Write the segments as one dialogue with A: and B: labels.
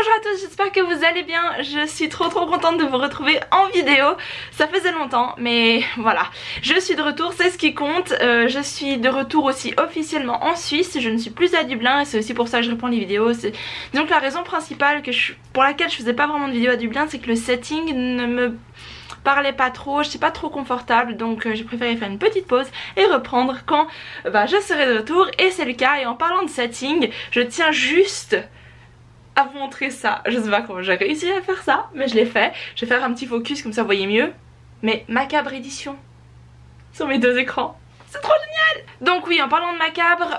A: Bonjour à tous, j'espère que vous allez bien. Je suis trop contente de vous retrouver en vidéo. Ça faisait longtemps mais voilà, je suis de retour, c'est ce qui compte. Je suis de retour aussi officiellement en Suisse. Je ne suis plus à Dublin et c'est aussi pour ça que je reprends les vidéos. Donc la raison principale pour laquelle je faisais pas vraiment de vidéos à Dublin, c'est que le setting ne me parlait pas trop, je suis pas trop confortable, donc j'ai préféré faire une petite pause et reprendre quand je serai de retour, et c'est le cas. Et en parlant de setting, je tiens juste à vous montrer ça. Je sais pas comment j'ai réussi à faire ça, mais je l'ai fait. Je vais faire un petit focus comme ça vous voyez mieux. Mais Macabre édition sur mes deux écrans, c'est trop génial. Donc oui, en parlant de Macabre,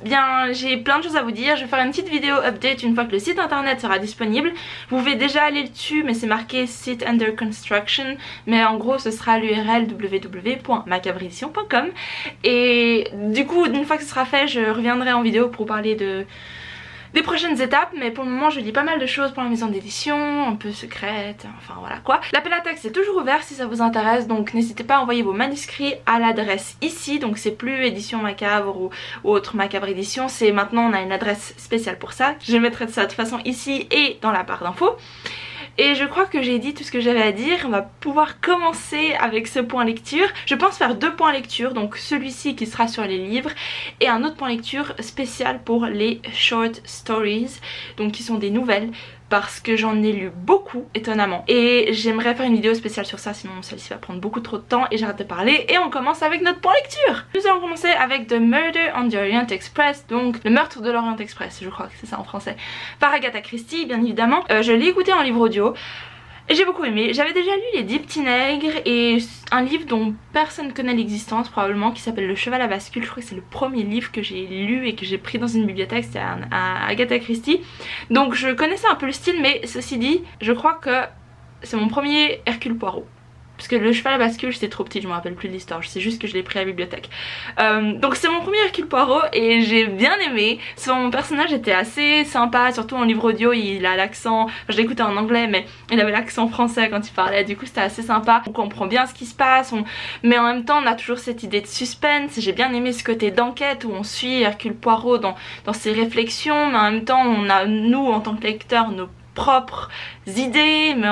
A: bien j'ai plein de choses à vous dire. Je vais faire une petite vidéo update une fois que le site internet sera disponible. Vous pouvez déjà aller dessus, mais c'est marqué site under construction, mais en gros ce sera l'URL www.macabreedition.com. et du coup une fois que ce sera fait, je reviendrai en vidéo pour parler des prochaines étapes, mais pour le moment je lis pas mal de choses pour la maison d'édition, un peu secrète, enfin voilà quoi. L'appel à texte est toujours ouvert si ça vous intéresse, donc n'hésitez pas à envoyer vos manuscrits à l'adresse ici. Donc c'est plus édition Macabre ou autre Macabre édition, c'est maintenant on a une adresse spéciale pour ça. Je mettrai ça de toute façon ici et dans la barre d'infos. Et je crois que j'ai dit tout ce que j'avais à dire. On va pouvoir commencer avec ce point lecture. Je pense faire deux points lecture, donc celui-ci qui sera sur les livres et un autre point lecture spécial pour les short stories, donc qui sont des nouvelles, parce que j'en ai lu beaucoup étonnamment et j'aimerais faire une vidéo spéciale sur ça, sinon celle-ci va prendre beaucoup trop de temps et j'arrête de parler. Et on commence avec notre point lecture. Nous allons commencer avec The Murder on the Orient Express, donc le meurtre de l'Orient Express, je crois que c'est ça en français, par Agatha Christie bien évidemment. Je l'ai écouté en livre audio et j'ai beaucoup aimé. J'avais déjà lu Les 10 petits nègres et un livre dont personne connaît l'existence probablement, qui s'appelle Le cheval à bascule. Je crois que c'est le premier livre que j'ai lu et que j'ai pris dans une bibliothèque, c'était à Agatha Christie. Donc je connaissais un peu le style, mais ceci dit, je crois que c'est mon premier Hercule Poirot. Parce que Le cheval à bascule, j'étais trop petite, je me rappelle plus de l'histoire, je sais juste que je l'ai pris à la bibliothèque. Donc c'est mon premier Hercule Poirot et j'ai bien aimé. Mon personnage était assez sympa, surtout en livre audio, il a l'accent, je l'écoutais en anglais mais il avait l'accent français quand il parlait, du coup c'était assez sympa. On comprend bien ce qui se passe, mais en même temps on a toujours cette idée de suspense. J'ai bien aimé ce côté d'enquête où on suit Hercule Poirot dans ses réflexions, mais en même temps on a nous en tant que lecteurs nos propres idées, mais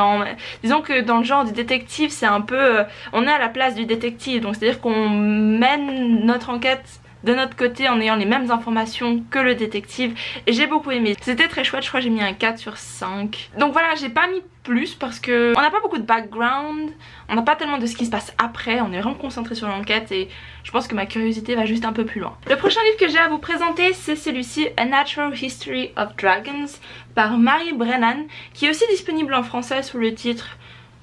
A: disons que dans le genre du détective c'est un peu on est à la place du détective, donc c'est à dire qu'on mène notre enquête de notre côté en ayant les mêmes informations que le détective, et j'ai beaucoup aimé. C'était très chouette, je crois que j'ai mis un 4 sur 5. Donc voilà, j'ai pas mis plus parce que on n'a pas beaucoup de background, on n'a pas tellement de ce qui se passe après, on est vraiment concentré sur l'enquête et je pense que ma curiosité va juste un peu plus loin. Le prochain livre que j'ai à vous présenter, c'est celui-ci, A Natural History of Dragons par Mary Brennan, qui est aussi disponible en français sous le titre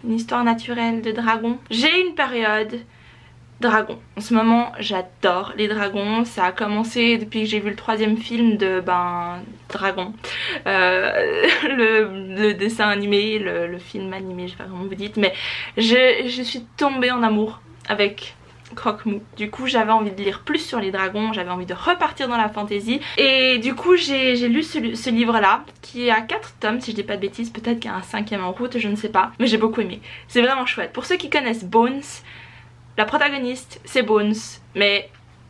A: Une histoire naturelle de dragons. J'ai une période dragons. En ce moment j'adore les dragons, ça a commencé depuis que j'ai vu le 3e film de Dragon. Le dessin animé, le film animé, je sais pas comment vous dites, mais je suis tombée en amour avec Croque-Mou. Du coup j'avais envie de lire plus sur les dragons, j'avais envie de repartir dans la fantasy et du coup j'ai lu ce livre là qui est à 4 tomes si je dis pas de bêtises, peut-être qu'il y a un 5e en route, je ne sais pas, mais j'ai beaucoup aimé. C'est vraiment chouette. Pour ceux qui connaissent Bones, la protagoniste c'est Bones, mais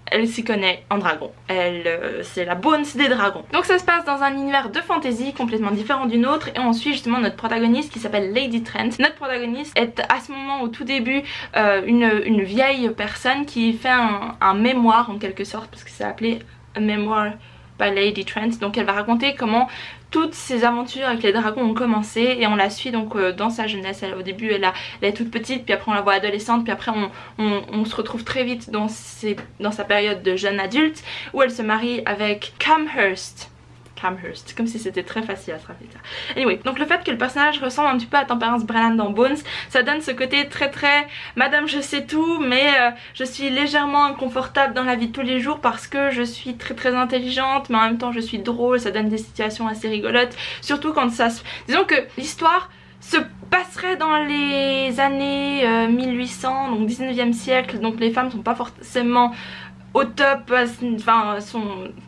A: elle s'y connaît en dragon. C'est la Bones des dragons. Donc ça se passe dans un univers de fantasy complètement différent d'une autre et on suit justement notre protagoniste qui s'appelle Lady Trent. Notre protagoniste est à ce moment, au tout début, une vieille personne qui fait un mémoire en quelque sorte, parce que c'est appelé A Memoir by Lady Trent. Donc elle va raconter comment toutes ses aventures avec les dragons ont commencé et on la suit donc dans sa jeunesse. Au début elle est toute petite, puis après on la voit adolescente, puis après on se retrouve très vite dans sa période de jeune adulte où elle se marie avec Camhurst, comme si c'était très facile à se rappeler ça. Anyway, donc le fait que le personnage ressemble un petit peu à Temperance Brennan dans Bones, ça donne ce côté très Madame je sais tout, mais je suis légèrement inconfortable dans la vie de tous les jours parce que je suis très intelligente, mais en même temps je suis drôle. Ça donne des situations assez rigolotes, surtout quand ça se... Disons que l'histoire se passerait dans les années 1800, donc 19e siècle, donc les femmes sont pas forcément au top, enfin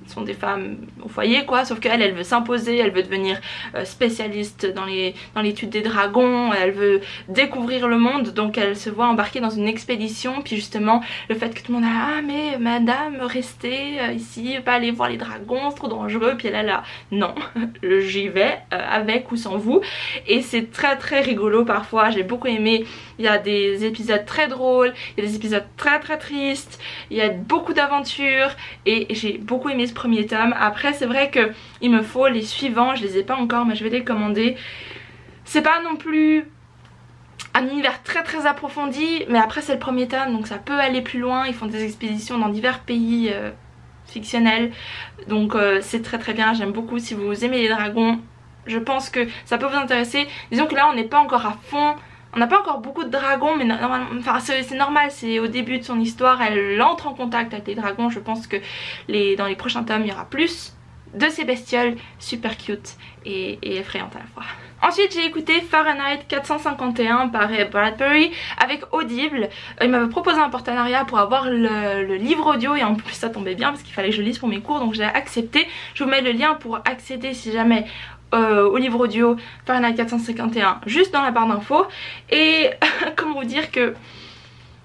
A: sont des femmes au foyer quoi, sauf qu'elle elle veut s'imposer, elle veut devenir spécialiste dans l'étude des dragons, elle veut découvrir le monde, donc elle se voit embarquée dans une expédition. Puis justement le fait que tout le monde a ah mais madame restez ici, pas aller voir les dragons, c'est trop dangereux, puis elle est là non j'y vais avec ou sans vous, et c'est très très rigolo parfois, j'ai beaucoup aimé. Il y a des épisodes très drôles, il y a des épisodes très très tristes, il y a beaucoup d'aventures et j'ai beaucoup aimé ce premier tome. Après c'est vrai que il me faut les suivants, je les ai pas encore mais je vais les commander. C'est pas non plus un univers très très approfondi, mais après c'est le premier tome donc ça peut aller plus loin. Ils font des expéditions dans divers pays fictionnels, donc c'est très très bien, j'aime beaucoup. Si vous aimez les dragons, je pense que ça peut vous intéresser. Disons que là on n'est pas encore à fond, on n'a pas encore beaucoup de dragons, mais normalement, enfin c'est normal, c'est au début de son histoire, elle entre en contact avec les dragons. Je pense que dans les prochains tomes il y aura plus de ces bestioles super cute et effrayantes à la fois. Ensuite j'ai écouté Fahrenheit 451 par Ray Bradbury avec Audible. Il m'avait proposé un partenariat pour avoir le livre audio et en plus ça tombait bien parce qu'il fallait que je lise pour mes cours, donc j'ai accepté. Je vous mets le lien pour accéder si jamais au livre audio Fahrenheit 451 juste dans la barre d'infos. Et comment vous dire que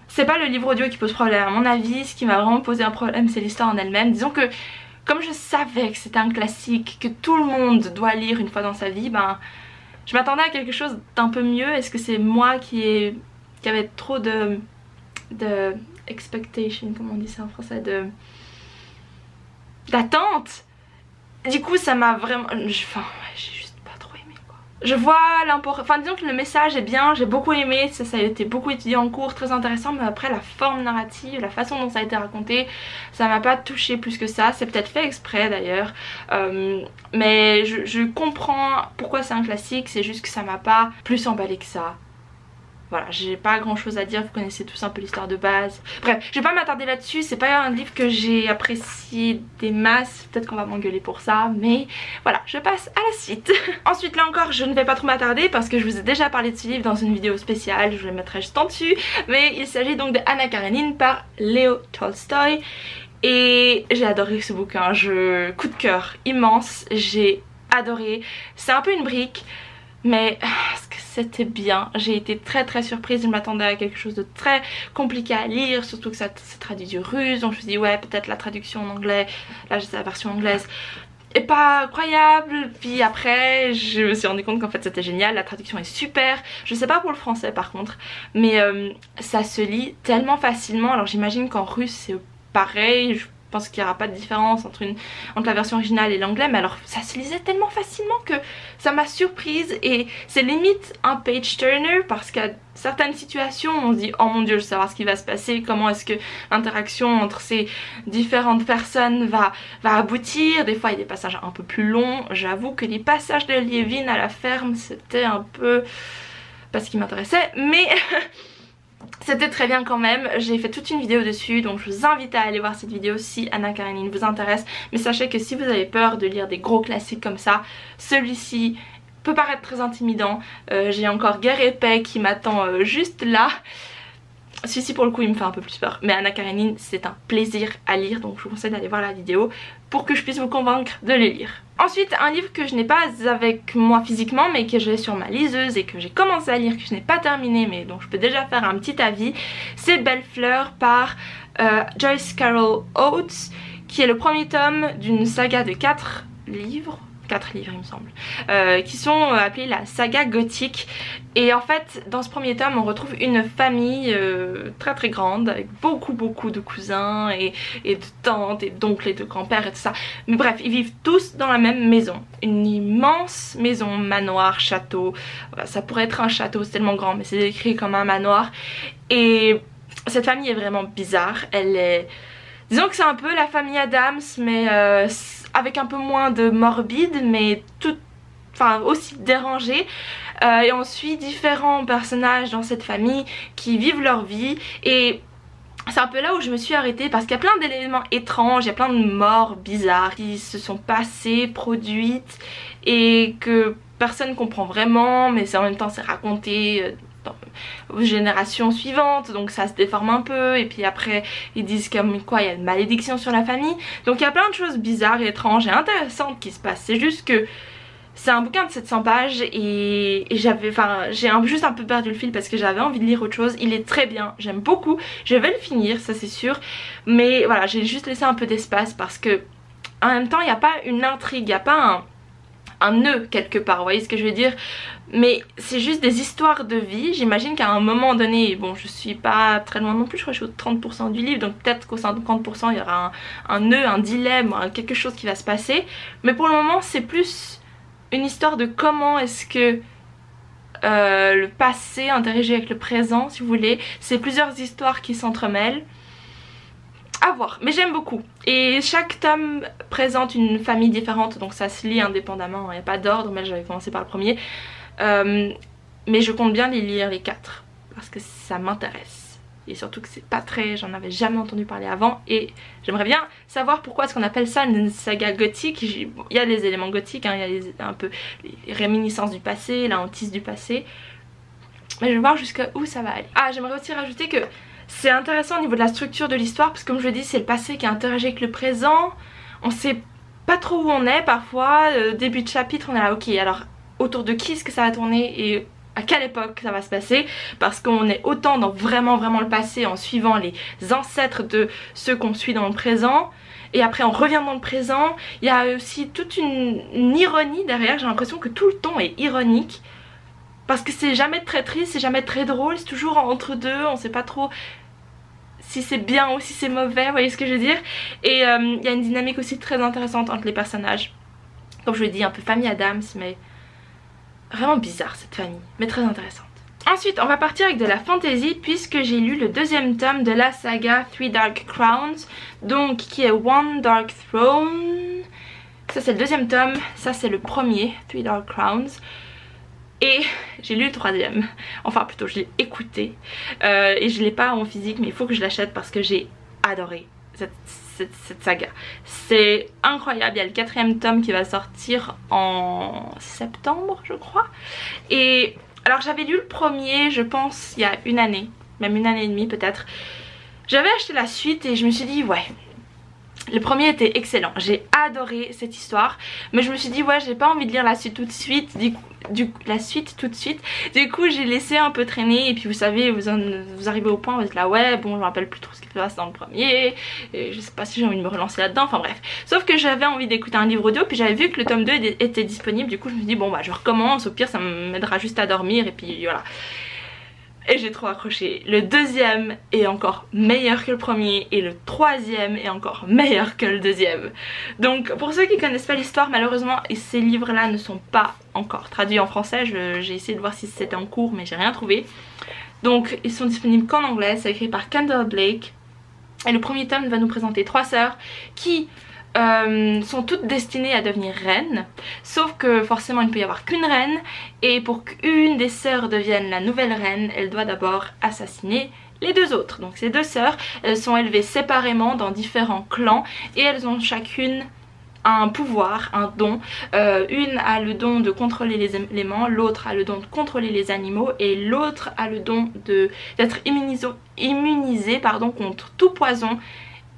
A: c'est pas le livre audio qui pose problème à mon avis. Ce qui m'a vraiment posé un problème c'est l'histoire en elle-même. Disons que comme je savais que c'était un classique que tout le monde doit lire une fois dans sa vie, ben je m'attendais à quelque chose d'un peu mieux. Est-ce que c'est moi qui avait trop de expectation, comment on dit ça en français, d'attente. Du coup ça m'a vraiment, j'ai juste pas trop aimé quoi. Je vois l'importance, enfin disons que le message est bien, j'ai beaucoup aimé, ça a été beaucoup étudié en cours, très intéressant, mais après la forme narrative, la façon dont ça a été raconté, ça m'a pas touché plus que ça. C'est peut-être fait exprès d'ailleurs, mais je comprends pourquoi c'est un classique, c'est juste que ça m'a pas plus emballé que ça. Voilà, j'ai pas grand chose à dire, vous connaissez tous un peu l'histoire de base. Bref, je vais pas m'attarder là-dessus, c'est pas un livre que j'ai apprécié des masses, peut-être qu'on va m'engueuler pour ça, mais voilà, je passe à la suite. Ensuite là encore, je ne vais pas trop m'attarder parce que je vous ai déjà parlé de ce livre dans une vidéo spéciale, je le mettrai juste en dessus, mais il s'agit donc de Anna Karenine par Léo Tolstoï. Et j'ai adoré ce bouquin, coup de cœur immense, j'ai adoré. C'est un peu une brique, mais c'était bien. J'ai été très très surprise, je m'attendais à quelque chose de très compliqué à lire, surtout que ça traduit du russe, donc je me suis dit ouais peut-être la traduction en anglais, là j'ai la version anglaise, est pas incroyable. Puis après je me suis rendu compte qu'en fait c'était génial, la traduction est super. Je sais pas pour le français par contre, mais ça se lit tellement facilement. Alors j'imagine qu'en russe c'est pareil, je pense qu'il n'y aura pas de différence entre la version originale et l'anglais, mais alors ça se lisait tellement facilement que ça m'a surprise. Et c'est limite un page turner parce qu'à certaines situations on se dit oh mon dieu je veux savoir ce qui va se passer, comment est-ce que l'interaction entre ces différentes personnes va aboutir. Des fois il y a des passages un peu plus longs, j'avoue que les passages de Lievin à la ferme c'était un peu pas ce qui m'intéressait, mais c'était très bien quand même. J'ai fait toute une vidéo dessus, donc je vous invite à aller voir cette vidéo si Anna Karenine vous intéresse. Mais sachez que si vous avez peur de lire des gros classiques comme ça, celui-ci peut paraître très intimidant. J'ai encore Guerre et Paix qui m'attend juste là. Celui-ci pour le coup il me fait un peu plus peur, mais Anna Karenine c'est un plaisir à lire, donc je vous conseille d'aller voir la vidéo pour que je puisse vous convaincre de les lire. Ensuite un livre que je n'ai pas avec moi physiquement mais que j'ai sur ma liseuse et que j'ai commencé à lire, que je n'ai pas terminé mais dont je peux déjà faire un petit avis, c'est Belle Fleur par Joyce Carol Oates, qui est le premier tome d'une saga de 4 livres il me semble, qui sont appelés la saga gothique. Et en fait dans ce premier tome on retrouve une famille très très grande avec beaucoup de cousins et de tantes et d'oncles et de grands-pères et tout ça. Mais bref, ils vivent tous dans la même maison, une immense maison, manoir, château. Ça pourrait être un château, c'est tellement grand mais c'est décrit comme un manoir. Et cette famille est vraiment bizarre, elle est... Disons que c'est un peu la famille Addams mais avec un peu moins de morbide, mais tout, enfin aussi dérangé. Et on suit différents personnages dans cette famille qui vivent leur vie. Et c'est un peu là où je me suis arrêtée parce qu'il y a plein d'éléments étranges, il y a plein de morts bizarres qui se sont passées, produites et que personne comprend vraiment, mais en même temps c'est raconté aux générations suivantes, donc ça se déforme un peu, et puis après ils disent comme quoi il y a une malédiction sur la famille. Donc il y a plein de choses bizarres et étranges et intéressantes qui se passent. C'est juste que c'est un bouquin de 700 pages et j'ai juste un peu perdu le fil parce que j'avais envie de lire autre chose. Il est très bien, j'aime beaucoup, je vais le finir, ça c'est sûr, mais voilà, j'ai juste laissé un peu d'espace parce que en même temps il n'y a pas une intrigue, il n'y a pas un nœud quelque part, vous voyez ce que je veux dire? Mais c'est juste des histoires de vie. J'imagine qu'à un moment donné, bon je suis pas très loin non plus, je crois que je suis au 30% du livre, donc peut-être qu'au 50% il y aura un nœud, un dilemme, quelque chose qui va se passer. Mais pour le moment c'est plus une histoire de comment est-ce que le passé interagit avec le présent, si vous voulez. C'est plusieurs histoires qui s'entremêlent. À voir, mais j'aime beaucoup. Et chaque tome présente une famille différente, donc ça se lit indépendamment, il n'y a pas d'ordre, mais j'avais commencé par le premier. Mais je compte bien les lire les 4, parce que ça m'intéresse. Et surtout que c'est pas très... j'en avais jamais entendu parler avant, et j'aimerais bien savoir pourquoi est-ce qu'on appelle ça une saga gothique. Il y a les éléments gothiques, hein, il y a un peu les réminiscences du passé, la hantise du passé. Mais je vais voir jusqu'à où ça va aller. Ah, j'aimerais aussi rajouter que c'est intéressant au niveau de la structure de l'histoire, parce que comme je le dis, c'est le passé qui interagit avec le présent. On sait pas trop où on est parfois. Début de chapitre, on est là, ok, alors autour de qui est-ce que ça va tourner et à quelle époque ça va se passer, parce qu'on est autant dans vraiment le passé en suivant les ancêtres de ceux qu'on suit dans le présent, et après on revient dans le présent. Il y a aussi toute une ironie derrière, j'ai l'impression que tout le ton est ironique, parce que c'est jamais très triste, c'est jamais très drôle, c'est toujours entre deux, on sait pas trop si c'est bien ou si c'est mauvais, vous voyez ce que je veux dire. Et il y a une dynamique aussi très intéressante entre les personnages, comme je le dis, un peu famille Addams, mais vraiment bizarre cette famille, mais très intéressante. Ensuite on va partir avec de la fantasy, puisque j'ai lu le deuxième tome de la saga Three Dark Crowns, donc qui est One Dark Throne. Ça c'est le deuxième tome, ça c'est le premier, Three Dark Crowns. Et j'ai lu le troisième, enfin plutôt je l'ai écouté, et je l'ai pas en physique, mais il faut que je l'achète parce que j'ai adoré cette saga. C'est incroyable. Il y a le quatrième tome qui va sortir en septembre je crois. Et alors j'avais lu le premier je pense il y a une année, même une année et demie peut-être. J'avais acheté la suite et je me suis dit ouais, le premier était excellent, j'ai adoré cette histoire, mais je me suis dit ouais j'ai pas envie de lire la suite tout de suite, du coup j'ai laissé un peu traîner. Et puis vous savez, vous arrivez au point où vous êtes là ouais bon je me rappelle plus trop ce qui se passe dans le premier, et je sais pas si j'ai envie de me relancer là-dedans, enfin bref. Sauf que j'avais envie d'écouter un livre audio, puis j'avais vu que le tome 2 était disponible, du coup je me suis dit bon bah je recommence, au pire ça m'aidera juste à dormir, et puis voilà. Et j'ai trop accroché. Le deuxième est encore meilleur que le premier, et le troisième est encore meilleur que le deuxième. Donc pour ceux qui connaissent pas l'histoire, malheureusement ces livres là ne sont pas encore traduits en français. J'ai essayé de voir si c'était en cours mais j'ai rien trouvé. Donc ils sont disponibles qu'en anglais, c'est écrit par Kendall Blake. Et le premier tome va nous présenter 3 sœurs qui sont toutes destinées à devenir reines, sauf que forcément il ne peut y avoir qu'une reine, et pour qu'une des sœurs devienne la nouvelle reine, elle doit d'abord assassiner les 2 autres. Donc ces 2 sœurs, elles sont élevées séparément dans différents clans, et elles ont chacune un pouvoir, un don. Une a le don de contrôler les éléments, l'autre a le don de contrôler les animaux, et l'autre a le don d'être immunisée contre tout poison.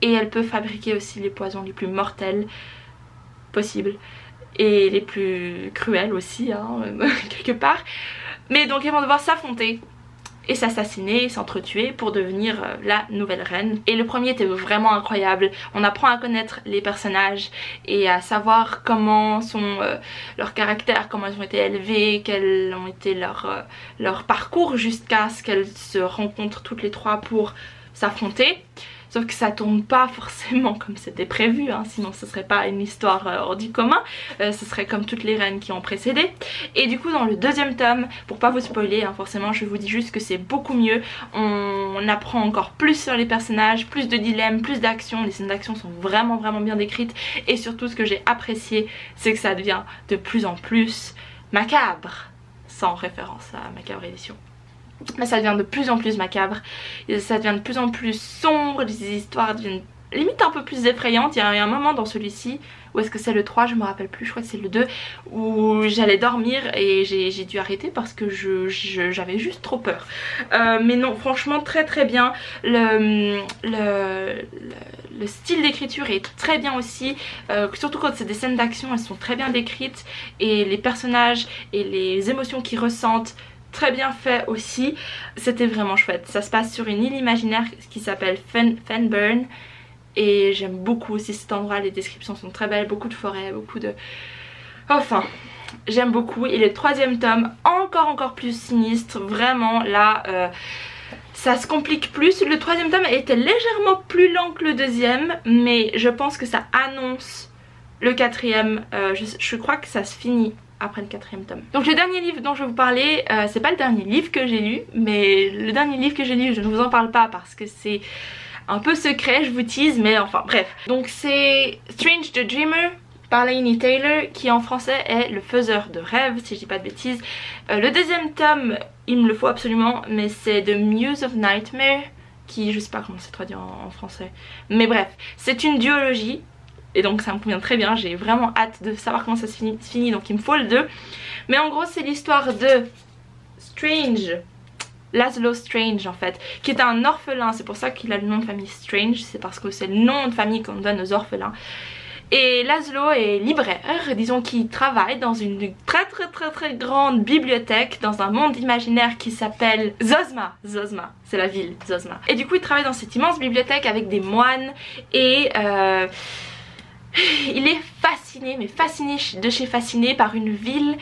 A: Et elle peut fabriquer aussi les poisons les plus mortels possibles, et les plus cruels aussi, hein, quelque part. Mais donc elles vont devoir s'affronter et s'assassiner, s'entretuer pour devenir la nouvelle reine. Et le premier était vraiment incroyable. On apprend à connaître les personnages et à savoir comment sont leurs caractères, comment ils ont été élevés, quels ont été leur parcours jusqu'à ce qu'elles se rencontrent toutes les 3 pour s'affronter. Sauf que ça tourne pas forcément comme c'était prévu, hein, sinon ce serait pas une histoire hors du commun, ce serait comme toutes les reines qui ont précédé. Et du coup dans le deuxième tome, pour pas vous spoiler, hein, forcément je vous dis juste que c'est beaucoup mieux. On apprend encore plus sur les personnages, plus de dilemmes, plus d'action. Les scènes d'action sont vraiment bien décrites, et surtout ce que j'ai apprécié c'est que ça devient de plus en plus macabre, sans référence à Macabre Édition. Mais ça devient de plus en plus macabre, et ça devient de plus en plus sombre, les histoires deviennent limite un peu plus effrayantes. Il y a un moment dans celui-ci, ou est-ce que c'est le 3, je me rappelle plus, je crois que c'est le 2, où j'allais dormir et j'ai dû arrêter parce que j'avais juste trop peur. Mais non, franchement très très bien. Le style d'écriture est très bien aussi, surtout quand c'est des scènes d'action, elles sont très bien décrites, et les personnages et les émotions qu'ils ressentent, très bien fait aussi. C'était vraiment chouette. Ça se passe sur une île imaginaire qui s'appelle Fenburn, et j'aime beaucoup aussi cet endroit. Les descriptions sont très belles, beaucoup de forêts, beaucoup de... Enfin, j'aime beaucoup. Et le 3e tome, encore plus sinistre. Vraiment là, ça se complique plus. Le 3e tome était légèrement plus lent que le 2e, mais je pense que ça annonce le 4e. Je crois que ça se finit après le 4e tome. Donc le dernier livre dont je vais vous parler, c'est pas le dernier livre que j'ai lu, mais le dernier livre que j'ai lu, je ne vous en parle pas parce que c'est un peu secret, je vous tease, mais enfin bref. Donc c'est Strange the Dreamer par Laini Taylor, qui en français est Le Faiseur de Rêves, si je dis pas de bêtises. Le 2e tome, il me le faut absolument, mais c'est The Muse of Nightmare, qui je sais pas comment c'est traduit en français. Mais bref, c'est une duologie. Et donc ça me convient très bien, j'ai vraiment hâte de savoir comment ça se finit, donc il me faut le 2. Mais en gros c'est l'histoire de Strange, Laszlo Strange en fait, qui est un orphelin. C'est pour ça qu'il a le nom de famille Strange, c'est parce que c'est le nom de famille qu'on donne aux orphelins. Et Laszlo est libraire, disons qu'il travaille dans une très grande bibliothèque dans un monde imaginaire qui s'appelle Zozma. Zozma, c'est la ville, Zozma. Et du coup il travaille dans cette immense bibliothèque avec des moines et... il est fasciné, mais fasciné de chez fasciné par une ville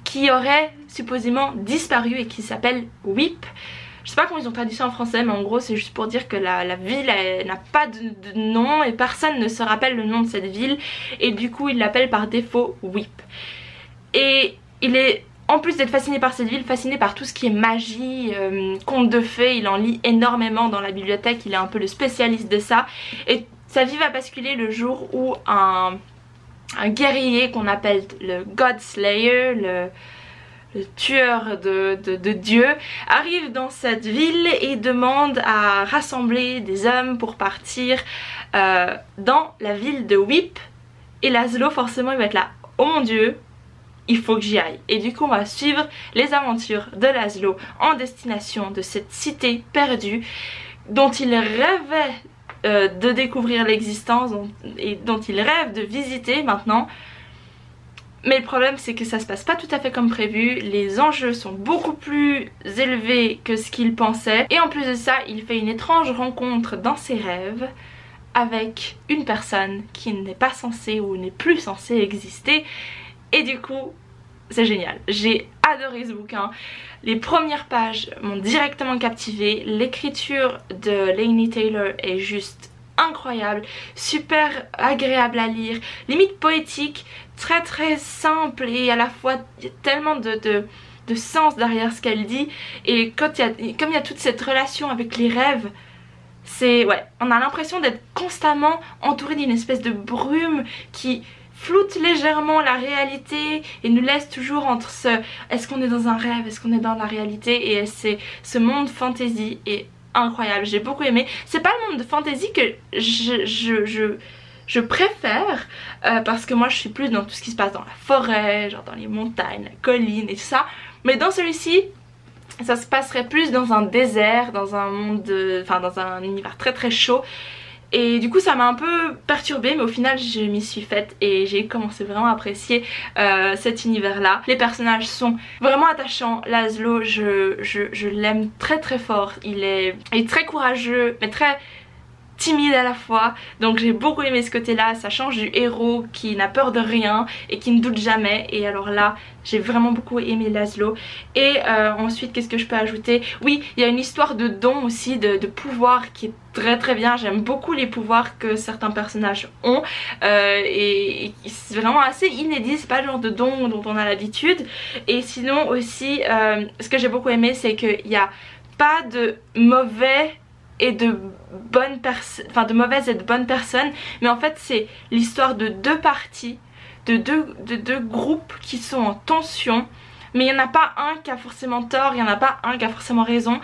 A: qui aurait supposément disparu et qui s'appelle Weep. Je sais pas comment ils ont traduit ça en français, mais en gros c'est juste pour dire que la ville n'a pas de nom et personne ne se rappelle le nom de cette ville, et du coup il l'appelle par défaut Weep. Et il est, en plus d'être fasciné par cette ville, fasciné par tout ce qui est magie, contes de fées. Il en lit énormément dans la bibliothèque, il est un peu le spécialiste de ça. Et sa vie va basculer le jour où un guerrier qu'on appelle le God Slayer, le tueur de Dieu, arrive dans cette ville et demande à rassembler des hommes pour partir dans la ville de Weep. Et Laszlo forcément il va être là, oh mon Dieu, il faut que j'y aille. Et du coup on va suivre les aventures de Laszlo en destination de cette cité perdue dont il rêvait de découvrir l'existence et dont il rêve de visiter maintenant. Mais le problème c'est que ça se passe pas tout à fait comme prévu, les enjeux sont beaucoup plus élevés que ce qu'il pensait, et en plus de ça il fait une étrange rencontre dans ses rêves avec une personne qui n'est pas censée ou n'est plus censée exister, et du coup c'est génial. J'ai adoré ce bouquin, les premières pages m'ont directement captivée, l'écriture de Laini Taylor est juste incroyable, super agréable à lire, limite poétique, très simple, et à la fois il y a tellement de sens derrière ce qu'elle dit. Et comme il y a toute cette relation avec les rêves, c'est ouais, on a l'impression d'être constamment entouré d'une espèce de brume qui floute légèrement la réalité et nous laisse toujours entre ce est-ce qu'on est dans un rêve, est-ce qu'on est dans la réalité, et c'est ce monde fantasy est incroyable, j'ai beaucoup aimé. C'est pas le monde de fantasy que je préfère parce que moi je suis plus dans tout ce qui se passe dans la forêt, genre dans les montagnes, la colline et tout ça, mais dans celui-ci ça se passerait plus dans un désert, dans un monde dans un univers très chaud. Et du coup ça m'a un peu perturbée, mais au final je m'y suis faite et j'ai commencé vraiment à apprécier cet univers là. Les personnages sont vraiment attachants. Laszlo, je l'aime très fort. Il est très courageux mais très timide à la fois, donc j'ai beaucoup aimé ce côté là. Ça change du héros qui n'a peur de rien et qui ne doute jamais, et alors là j'ai vraiment beaucoup aimé Laszlo. Et ensuite qu'est-ce que je peux ajouter? Oui, il y a une histoire de don aussi, de pouvoir qui est très bien. J'aime beaucoup les pouvoirs que certains personnages ont et c'est vraiment assez inédit, c'est pas le genre de don dont on a l'habitude. Et sinon aussi ce que j'ai beaucoup aimé, c'est qu'il n'y a pas de mauvais et de bonnes personnes, enfin de mauvaises et de bonnes personnes, mais en fait c'est l'histoire de deux parties, de deux groupes qui sont en tension, mais il n'y en a pas un qui a forcément tort, il n'y en a pas un qui a forcément raison,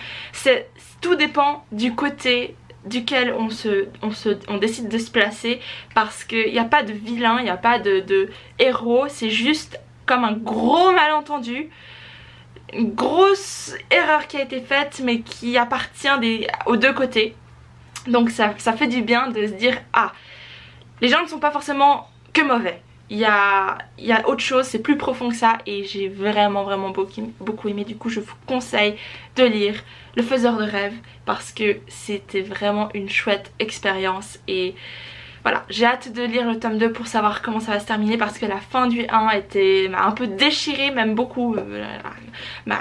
A: tout dépend du côté duquel on décide de se placer, parce qu'il n'y a pas de vilain, il n'y a pas de héros, c'est juste comme un gros malentendu, une grosse erreur qui a été faite mais qui appartient aux deux côtés. Donc ça fait du bien de se dire ah, les gens ne sont pas forcément que mauvais. Il y a autre chose, c'est plus profond que ça, et j'ai vraiment beaucoup aimé. Du coup je vous conseille de lire Le Faiseur de Rêves parce que c'était vraiment une chouette expérience. Et voilà, j'ai hâte de lire le tome 2 pour savoir comment ça va se terminer, parce que la fin du 1 m'a un peu déchiré, même beaucoup, m'a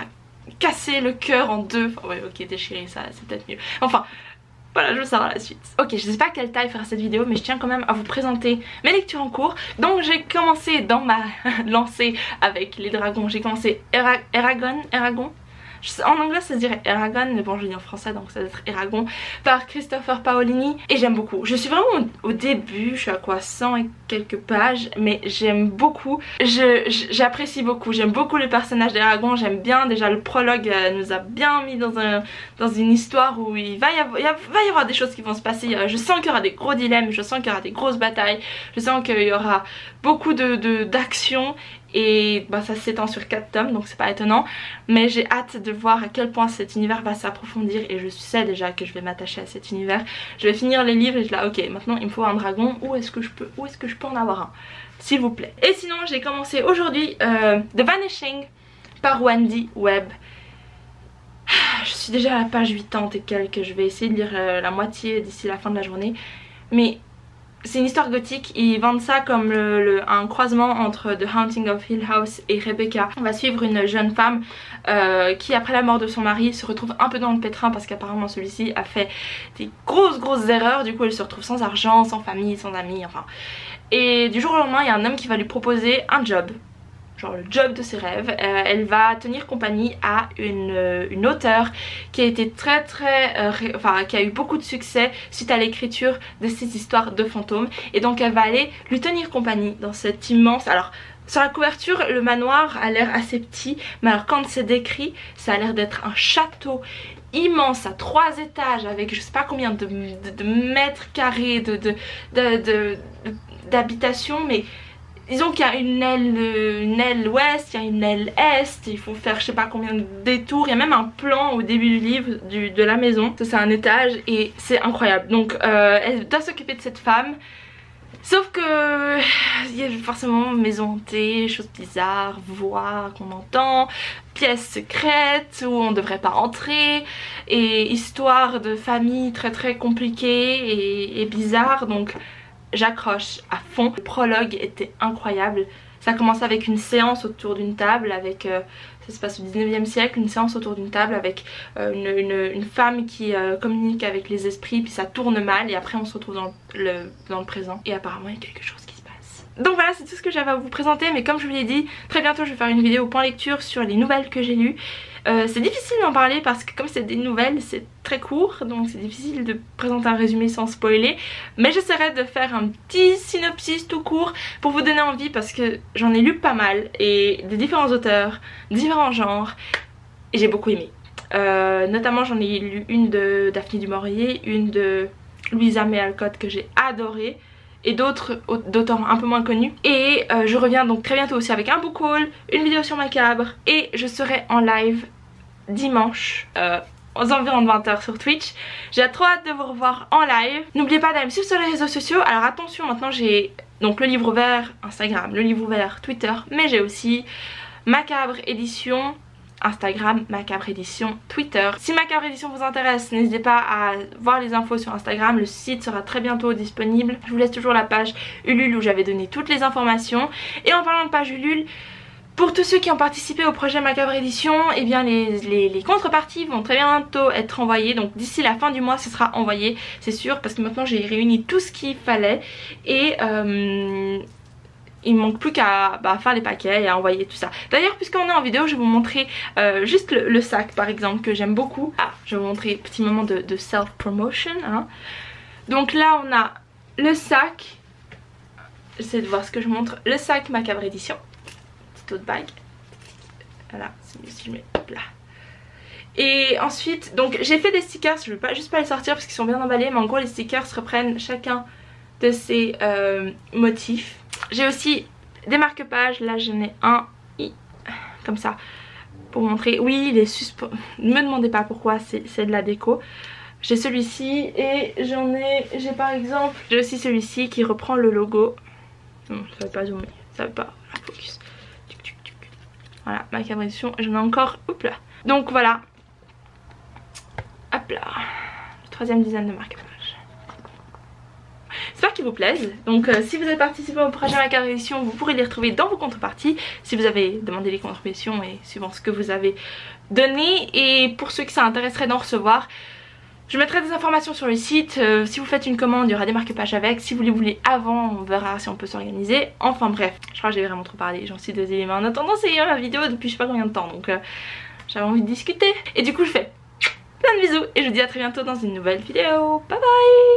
A: cassé le cœur en deux. Enfin ouais, ok, déchiré, ça c'est peut-être mieux. Enfin voilà, je veux savoir la suite. Ok, je sais pas quelle taille faire cette vidéo, mais je tiens quand même à vous présenter mes lectures en cours. Donc j'ai commencé dans ma lancée avec les dragons. J'ai commencé Eragon. En anglais ça se dirait Eragon, mais bon je le dis en français donc ça doit être Eragon, par Christopher Paolini. Et j'aime beaucoup. Je suis vraiment au début, je suis à quoi, 100 et quelques pages, mais j'aime beaucoup. J'apprécie beaucoup, j'aime beaucoup le personnage d'Eragon. J'aime bien, déjà le prologue nous a bien mis dans une histoire où il va y avoir des choses qui vont se passer. Je sens qu'il y aura des gros dilemmes, je sens qu'il y aura des grosses batailles, je sens qu'il y aura beaucoup d'action. Et bah, ça s'étend sur 4 tomes donc c'est pas étonnant, mais j'ai hâte de voir à quel point cet univers va s'approfondir, et je sais déjà que je vais m'attacher à cet univers. Je vais finir les livres et je suis là ok, maintenant il me faut un dragon, où est-ce que je peux en avoir un s'il vous plaît. Et sinon j'ai commencé aujourd'hui The Vanishing par Wendy Webb. Je suis déjà à la page 80 et quelques, je vais essayer de lire la moitié d'ici la fin de la journée, mais c'est une histoire gothique. Ils vendent ça comme un croisement entre The Haunting of Hill House et Rebecca. On va suivre une jeune femme qui, après la mort de son mari, se retrouve un peu dans le pétrin parce qu'apparemment celui-ci a fait des grosses erreurs. Du coup elle se retrouve sans argent, sans famille, sans amis, enfin. Et du jour au lendemain il y a un homme qui va lui proposer un job, genre le job de ses rêves. Elle va tenir compagnie à une auteure qui a été qui a eu beaucoup de succès suite à l'écriture de ces histoires de fantômes, et donc elle va aller lui tenir compagnie dans cette immense... Alors sur la couverture le manoir a l'air assez petit, mais alors quand c'est décrit ça a l'air d'être un château immense à 3 étages avec je sais pas combien de mètres carrés d'habitation, mais disons qu'il y a une aile ouest, il y a une aile est, il faut faire je sais pas combien de détours, il y a même un plan au début du livre de la maison. Ça c'est un étage et c'est incroyable. Donc elle doit s'occuper de cette femme, sauf que il y a forcément maison hantée, choses bizarres, voix qu'on entend, pièces secrètes où on devrait pas entrer, et histoire de famille très compliquée et bizarre. Donc j'accroche à fond. Le prologue était incroyable. Ça commence avec une séance autour d'une table avec... ça se passe au 19e siècle, une séance autour d'une table avec une femme qui communique avec les esprits, puis ça tourne mal et après on se retrouve dans le présent. Et apparemment il y a quelque chose qui se passe. Donc voilà, c'est tout ce que j'avais à vous présenter, mais comme je vous l'ai dit, très bientôt je vais faire une vidéo point lecture sur les nouvelles que j'ai lues. C'est difficile d'en parler parce que comme c'est des nouvelles c'est très court, donc c'est difficile de présenter un résumé sans spoiler, mais j'essaierai de faire un petit synopsis tout court pour vous donner envie, parce que j'en ai lu pas mal et de différents auteurs, différents genres, et j'ai beaucoup aimé. Notamment j'en ai lu une de Daphné du Maurier, une de Louisa May Alcott que j'ai adoré, et d'autres d'auteurs un peu moins connus. Et je reviens donc très bientôt aussi avec un book haul, une vidéo sur Macabre, et je serai en live dimanche aux environs de 20 h sur Twitch. J'ai trop hâte de vous revoir en live. N'oubliez pas d'aller me suivre sur les réseaux sociaux. Alors attention, maintenant j'ai donc le livre ouvert Instagram, le livre ouvert Twitter, mais j'ai aussi Macabre Édition Instagram, Macabre Édition Twitter. Si Macabre Édition vous intéresse, n'hésitez pas à voir les infos sur Instagram, le site sera très bientôt disponible. Je vous laisse toujours la page Ulule où j'avais donné toutes les informations. Et en parlant de page Ulule, pour tous ceux qui ont participé au projet Macabre Édition, eh bien les contreparties vont très bientôt être envoyées. Donc d'ici la fin du mois ce sera envoyé, c'est sûr, parce que maintenant j'ai réuni tout ce qu'il fallait. Et il me manque plus qu'à faire les paquets et à envoyer tout ça. D'ailleurs, puisqu'on est en vidéo, je vais vous montrer juste le sac par exemple que j'aime beaucoup. Ah, je vais vous montrer petit moment de self-promotion, hein. Donc là on a le sac, j'essaie de voir ce que je montre, le sac Macabre Édition, petite tote bag, voilà, c'est mieux si je mets là. Et ensuite, donc j'ai fait des stickers, je vais pas juste pas les sortir parce qu'ils sont bien emballés, mais en gros les stickers reprennent chacun de ces motifs. J'ai aussi des marque-pages, là j'en ai un comme ça pour montrer. Oui, il est suspendu, ne me demandez pas pourquoi, c'est de la déco. J'ai celui-ci et j'ai par exemple, j'ai aussi celui-ci qui reprend le logo. Non, ça veut pas zoomer, ça veut pas, voilà, focus. Voilà, ma caméra édition, j'en ai encore, hop là. Donc voilà, hop là, le 3e dizaine de marque-pages. J'espère qu'ils vous plaisent. Donc si vous avez participé au projet Macabre Édition, vous pourrez les retrouver dans vos contreparties si vous avez demandé les contributions et suivant ce que vous avez donné. Et pour ceux que ça intéresserait d'en recevoir, je mettrai des informations sur le site. Si vous faites une commande, il y aura des marque-pages avec. Si vous les voulez avant, on verra si on peut s'organiser. Enfin bref, je crois que j'ai vraiment trop parlé, j'en suis désolée, mais en attendant c'est ma vidéo depuis je sais pas combien de temps, donc j'avais envie de discuter. Et du coup je fais plein de bisous et je vous dis à très bientôt dans une nouvelle vidéo. Bye bye.